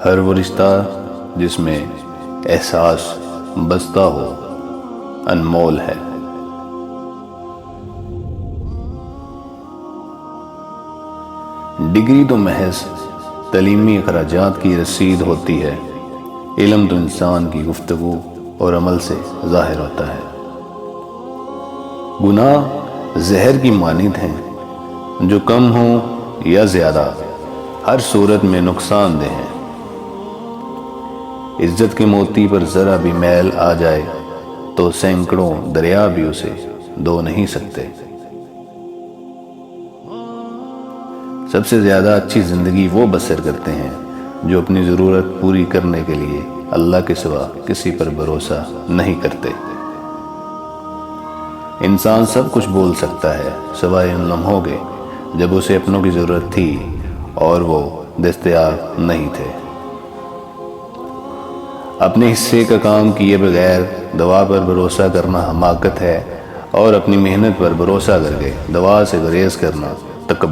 ہر وہ رشتہ جس میں احساس بستا ہو انمول ہے۔ ڈگری تو محض تعلیمی اخراجات کی رسید ہوتی ہے، علم تو انسان کی گفتگو اور عمل سے ظاہر ہوتا ہے۔ گناہ زہر کی مانند ہیں، جو کم ہوں یا زیادہ ہر صورت میں نقصان دہ ہیں۔ عزت کے موتی پر ذرا بھی میل آ جائے تو سینکڑوں دریا بھی اسے دھو نہیں سکتے۔ سب سے زیادہ اچھی زندگی وہ بسر کرتے ہیں جو اپنی ضرورت پوری کرنے کے لیے اللہ کے سوا کسی پر بھروسہ نہیں کرتے۔ انسان سب کچھ بول سکتا ہے سوائے ان لمحوں کے جب اسے اپنوں کی ضرورت تھی اور وہ دستیاب نہیں تھے۔ اپنے حصے کا کام کیے بغیر دوا پر بھروسہ کرنا حماقت ہے، اور اپنی محنت پر بھروسہ کر کے دوا سے گریز کرنا تکبر۔